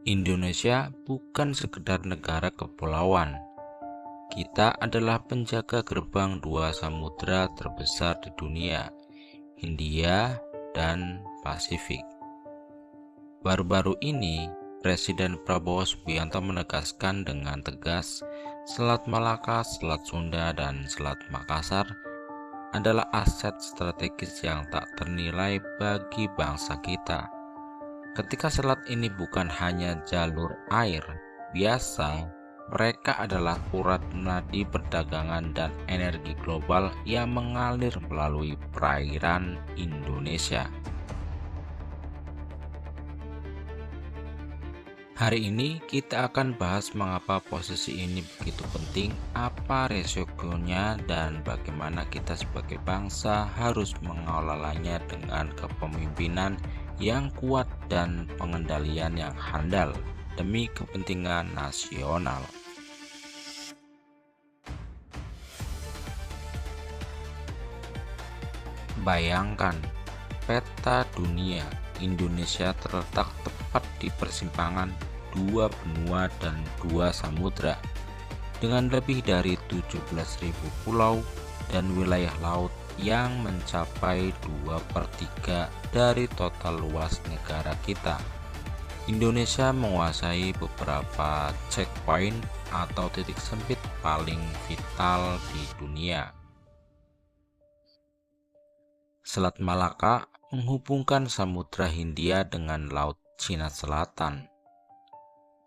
Indonesia bukan sekedar negara kepulauan. Kita adalah penjaga gerbang dua samudera terbesar di dunia, Hindia dan Pasifik. Baru-baru ini, Presiden Prabowo Subianto menegaskan dengan tegas, Selat Malaka, Selat Sunda, dan Selat Makassar adalah aset strategis yang tak ternilai bagi bangsa kita. Ketika selat ini bukan hanya jalur air biasa, mereka adalah urat nadi perdagangan dan energi global yang mengalir melalui perairan Indonesia. Hari ini kita akan bahas mengapa posisi ini begitu penting, apa resikonya, dan bagaimana kita sebagai bangsa harus mengelolanya dengan kepemimpinan yang kuat dan pengendalian yang handal demi kepentingan nasional. Bayangkan, peta dunia Indonesia terletak tepat di persimpangan dua benua dan dua samudra dengan lebih dari 17.000 pulau dan wilayah laut yang mencapai 2/3 dari total luas negara kita. Indonesia menguasai beberapa checkpoint atau titik sempit paling vital di dunia. Selat Malaka menghubungkan Samudra Hindia dengan Laut Cina Selatan.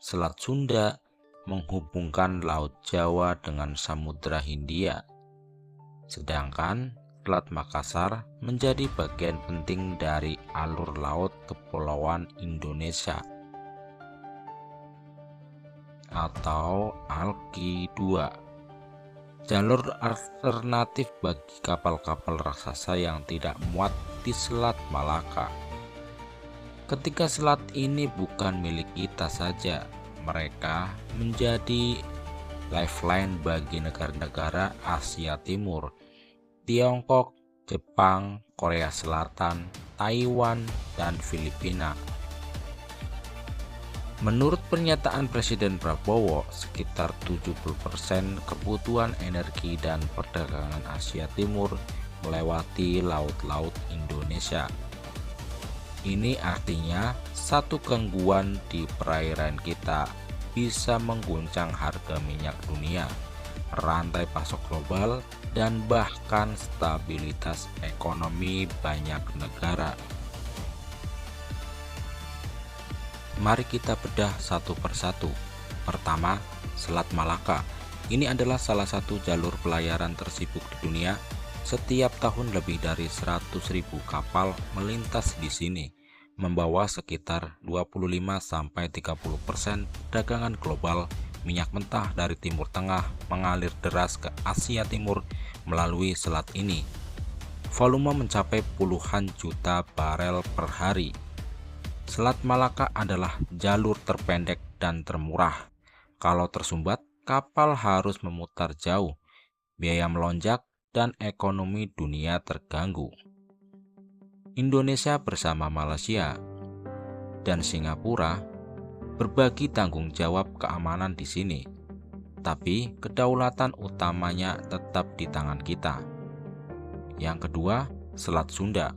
Selat Sunda menghubungkan Laut Jawa dengan Samudra Hindia. Sedangkan Selat Makassar menjadi bagian penting dari alur laut kepulauan Indonesia atau ALKI 2. Jalur alternatif bagi kapal-kapal raksasa yang tidak muat di Selat Malaka. Ketika selat ini bukan milik kita saja, mereka menjadi lifeline bagi negara-negara Asia Timur, Tiongkok, Jepang, Korea Selatan, Taiwan, dan Filipina. Menurut pernyataan Presiden Prabowo, sekitar 70% kebutuhan energi dan perdagangan Asia Timur melewati laut-laut Indonesia. Ini artinya satu gangguan di perairan kita bisa mengguncang harga minyak dunia, rantai pasok global, dan bahkan stabilitas ekonomi banyak negara. Mari kita bedah satu persatu. Pertama, Selat Malaka. Ini adalah salah satu jalur pelayaran tersibuk di dunia. Setiap tahun lebih dari 100.000 kapal melintas di sini, membawa sekitar 25-30% dagangan global minyak mentah dari Timur Tengah mengalir deras ke Asia Timur melalui selat ini. Volume mencapai puluhan juta barel per hari. Selat Malaka adalah jalur terpendek dan termurah. Kalau tersumbat, kapal harus memutar jauh, biaya melonjak, dan ekonomi dunia terganggu. Indonesia bersama Malaysia dan Singapura berbagi tanggung jawab keamanan di sini, tapi kedaulatan utamanya tetap di tangan kita. Yang kedua, Selat Sunda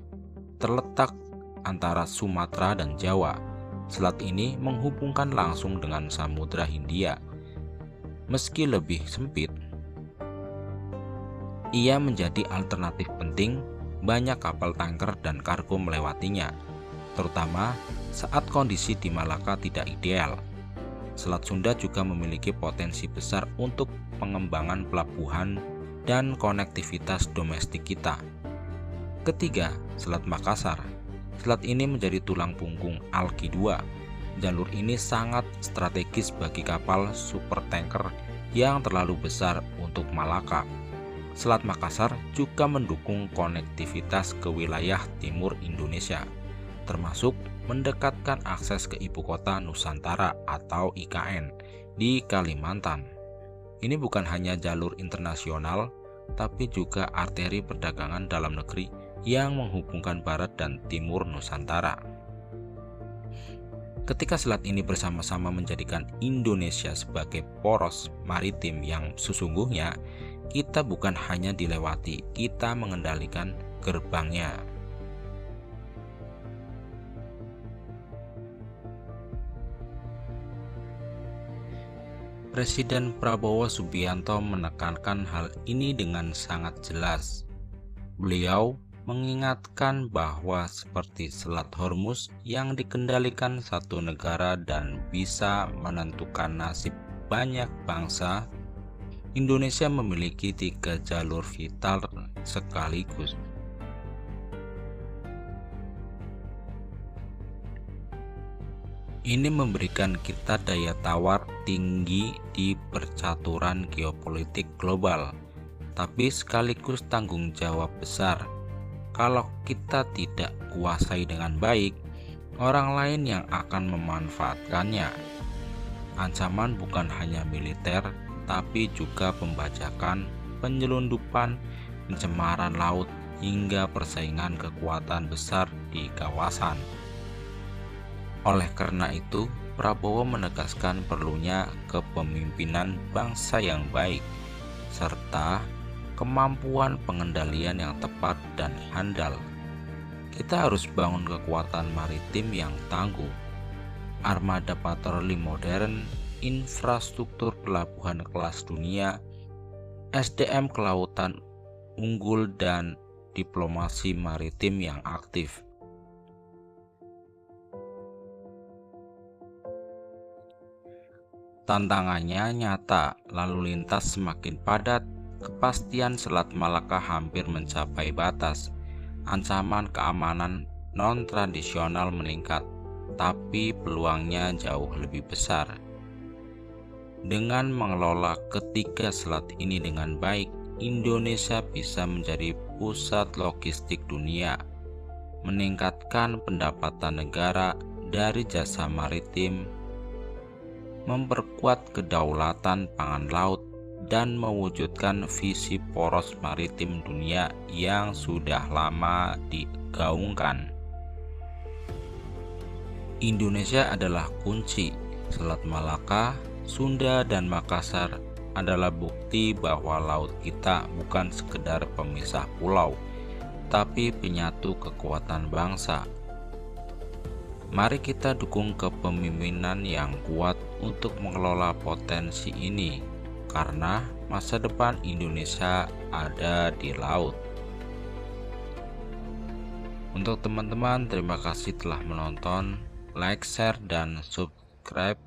terletak antara Sumatera dan Jawa. Selat ini menghubungkan langsung dengan Samudra Hindia. Meski lebih sempit, ia menjadi alternatif penting. Banyak kapal tanker dan kargo melewatinya, terutama saat kondisi di Malaka tidak ideal. Selat Sunda juga memiliki potensi besar untuk pengembangan pelabuhan dan konektivitas domestik kita. Ketiga, Selat Makassar. Selat ini menjadi tulang punggung ALKI 2. Jalur ini sangat strategis bagi kapal supertanker yang terlalu besar untuk Malaka. Selat Makassar juga mendukung konektivitas ke wilayah timur Indonesia, termasuk mendekatkan akses ke Ibu Kota Nusantara atau IKN di Kalimantan. Ini bukan hanya jalur internasional, tapi juga arteri perdagangan dalam negeri yang menghubungkan barat dan timur Nusantara. Ketika selat ini bersama-sama menjadikan Indonesia sebagai poros maritim yang sesungguhnya, kita bukan hanya dilewati, kita mengendalikan gerbangnya. Presiden Prabowo Subianto menekankan hal ini dengan sangat jelas. Beliau mengingatkan bahwa seperti Selat Hormuz yang dikendalikan satu negara dan bisa menentukan nasib banyak bangsa, Indonesia memiliki 3 jalur vital sekaligus. Ini memberikan kita daya tawar tinggi di percaturan geopolitik global, tapi sekaligus tanggung jawab besar. Kalau kita tidak kuasai dengan baik, orang lain yang akan memanfaatkannya. Ancaman bukan hanya militer, tapi juga pembajakan, penyelundupan, pencemaran laut, hingga persaingan kekuatan besar di kawasan. Oleh karena itu, Prabowo menegaskan perlunya kepemimpinan bangsa yang baik, serta kemampuan pengendalian yang tepat dan handal. Kita harus bangun kekuatan maritim yang tangguh, armada patroli modern, infrastruktur pelabuhan kelas dunia, SDM kelautan unggul, dan diplomasi maritim yang aktif. Tantangannya nyata, lalu lintas semakin padat, kepastian Selat Malaka hampir mencapai batas, ancaman keamanan non-tradisional meningkat, tapi peluangnya jauh lebih besar. Dengan mengelola ketiga selat ini dengan baik, Indonesia bisa menjadi pusat logistik dunia, meningkatkan pendapatan negara dari jasa maritim, memperkuat kedaulatan pangan laut, dan mewujudkan visi poros maritim dunia yang sudah lama digaungkan. Indonesia adalah kunci. Selat Malaka, Sunda, dan Makassar adalah bukti bahwa laut kita bukan sekedar pemisah pulau, tapi penyatu kekuatan bangsa. Mari kita dukung kepemimpinan yang kuat untuk mengelola potensi ini, karena masa depan Indonesia ada di laut. Untuk teman-teman, terima kasih telah menonton. Like, share, dan subscribe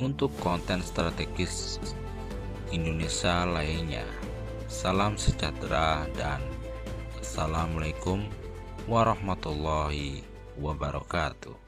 untuk konten strategis Indonesia lainnya. Salam sejahtera dan assalamualaikum warahmatullahi wabarakatuh.